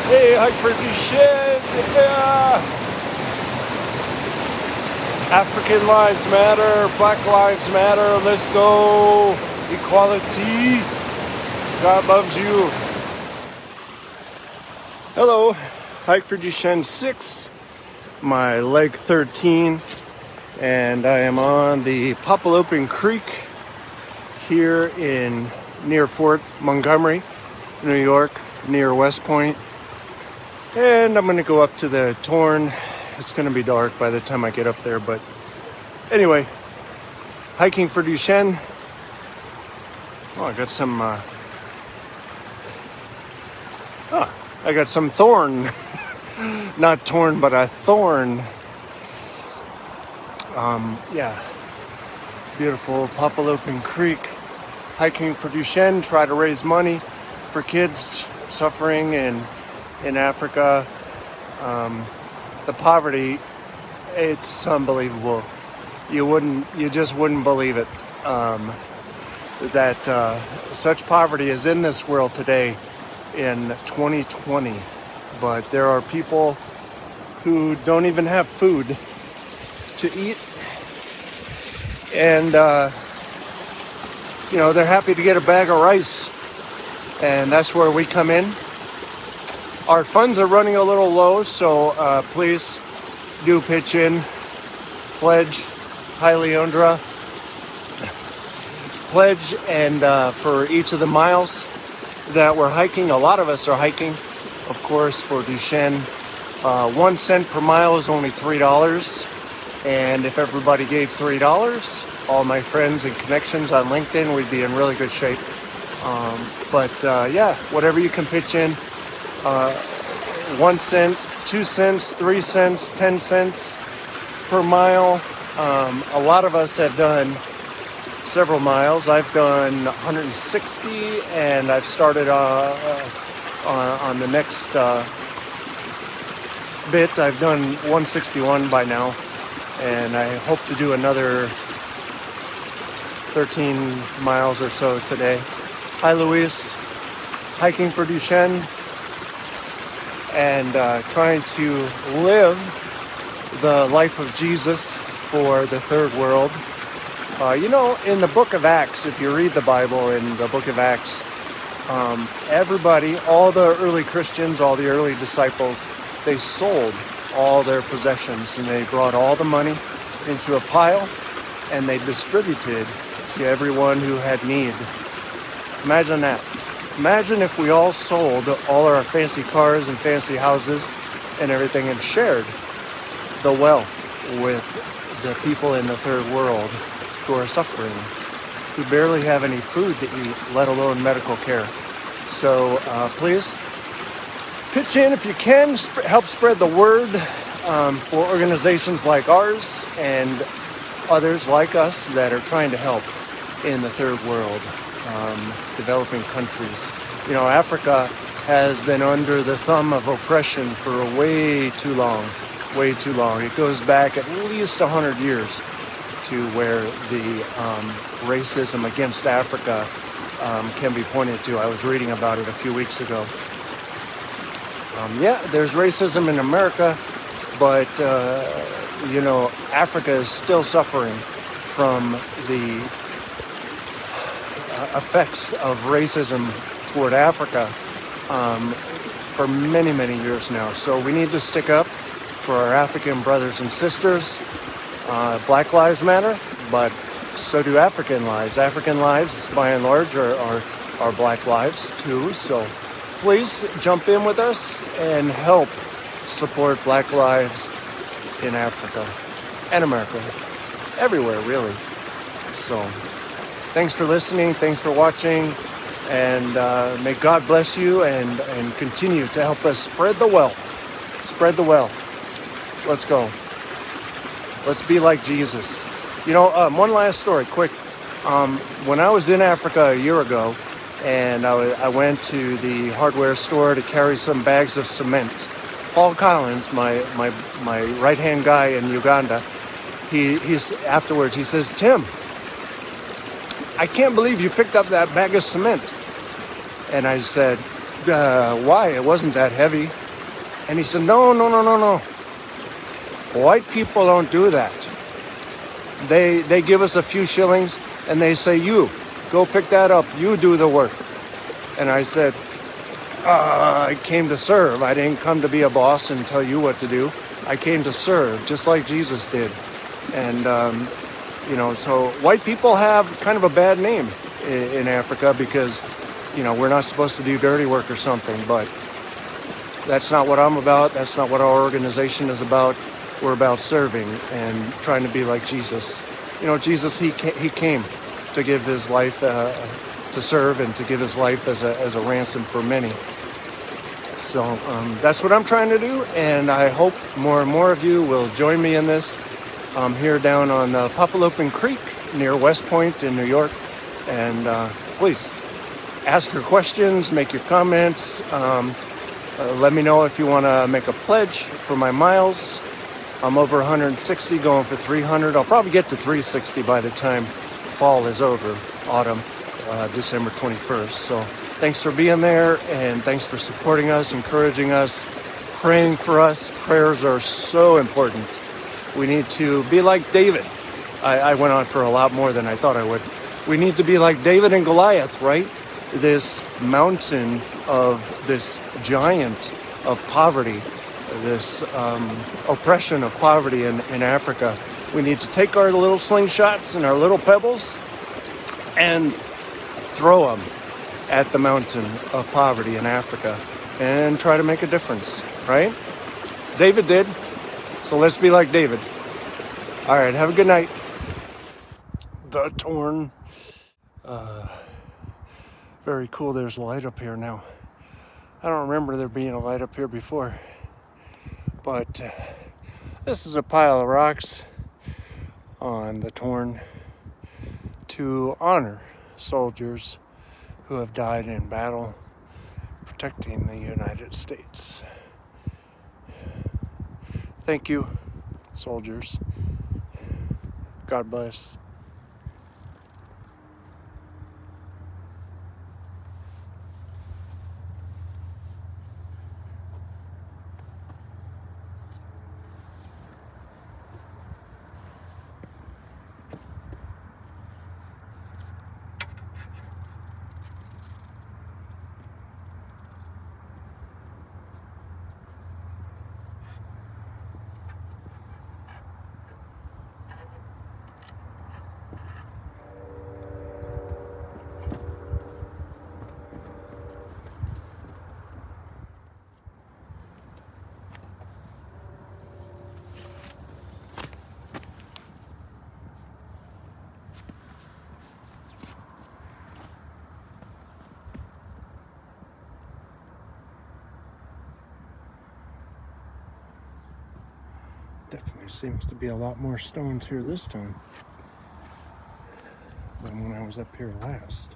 Hey, hike for Duchenne. Yeah. African lives matter. Black lives matter. Let's go. Equality. God loves you. Hello. Hike for Duchenne VI. My leg 13. And I am on the Popolopen Creek here near Fort Montgomery, New York, near West Point. And I'm going to go up to the Torne. It's going to be dark by the time I get up there. But anyway, hiking for Duchenne. Oh, I got some... I got some thorn. Not torn, but a thorn. Yeah. Beautiful Popolopen Creek. Hiking for Duchenne. Try to raise money for kids suffering in Africa. The poverty, it's unbelievable. You just wouldn't believe it. That such poverty is in this world today in 2020. But there are people who don't even have food to eat. And, they're happy to get a bag of rice. And that's where we come in. Our funds are running a little low, so please do pitch in. Pledge, Hi Leondra. Pledge, and for each of the miles that we're hiking, a lot of us are hiking, of course, for Duchenne. 1 cent per mile is only $3. And if everybody gave $3, all my friends and connections on LinkedIn, we'd be in really good shape. Yeah, whatever you can pitch in. 1 cent, 2 cents, 3 cents, 10 cents per mile. A lot of us have done several miles. I've done 160, and I've started on the next bit. I've done 161 by now, and I hope to do another 13 miles or so today. Hi, Luis. Hiking for Duchenne. And trying to live the life of Jesus for the third world. In the book of Acts, if you read the Bible in the book of Acts, everybody, all the early Christians, all the early disciples, they sold all their possessions, and they brought all the money into a pile, and they distributed to everyone who had need. Imagine that. Imagine if we all sold all our fancy cars and fancy houses and everything and shared the wealth with the people in the third world who are suffering, who barely have any food to eat, let alone medical care. So please pitch in if you can. Help spread the word for organizations like ours and others like us that are trying to help in the third world. Developing countries. Africa has been under the thumb of oppression for way too long. It goes back at least 100 years to where the racism against Africa can be pointed to. I was reading about it a few weeks ago. There's racism in America, but, Africa is still suffering from the effects of racism toward Africa for many, many years now. So we need to stick up for our African brothers and sisters. Black lives matter, but so do African lives. African lives, by and large, are black lives too. So please jump in with us and help support black lives in Africa and America, everywhere really. So thanks for listening. Thanks for watching. And may God bless you and continue to help us spread the wealth. Spread the wealth. Let's go. Let's be like Jesus. One last story, quick. When I was in Africa a year ago, and I went to the hardware store to carry some bags of cement, Paul Collins, my right-hand guy in Uganda, he's afterwards, he says, "Tim, I can't believe you picked up that bag of cement." And I said, why? It wasn't that heavy. And he said, no, no, no, no, no. White people don't do that. They give us a few shillings and they say, you, go pick that up. You do the work. And I said, I came to serve. I didn't come to be a boss and tell you what to do. I came to serve, just like Jesus did. And, so white people have kind of a bad name in Africa because, we're not supposed to do dirty work or something. But that's not what I'm about. That's not what our organization is about. We're about serving and trying to be like Jesus. Jesus, he came to give his life, to serve and to give his life as a ransom for many. So that's what I'm trying to do, and I hope more and more of you will join me in this. I'm here down on Popolopen Creek near West Point in New York, and please ask your questions, make your comments. Let me know if you want to make a pledge for my miles. I'm over 160, going for 300. I'll probably get to 360 by the time fall is over, autumn, December 21st. So thanks for being there, and thanks for supporting us, encouraging us, praying for us. Prayers are so important. We need to be like David. I went on for a lot more than I thought I would. We need to be like David and Goliath, right? This mountain of this giant of poverty, this oppression of poverty in Africa. We need to take our little slingshots and our little pebbles and throw them at the mountain of poverty in Africa and try to make a difference, right? David did, so let's be like David. All right, have a good night. The Torne. Very cool, there's a light up here now. I don't remember there being a light up here before. But this is a pile of rocks on the Torne to honor soldiers who have died in battle protecting the United States. Thank you, soldiers. God bless. Definitely seems to be a lot more stones here this time than when I was up here last.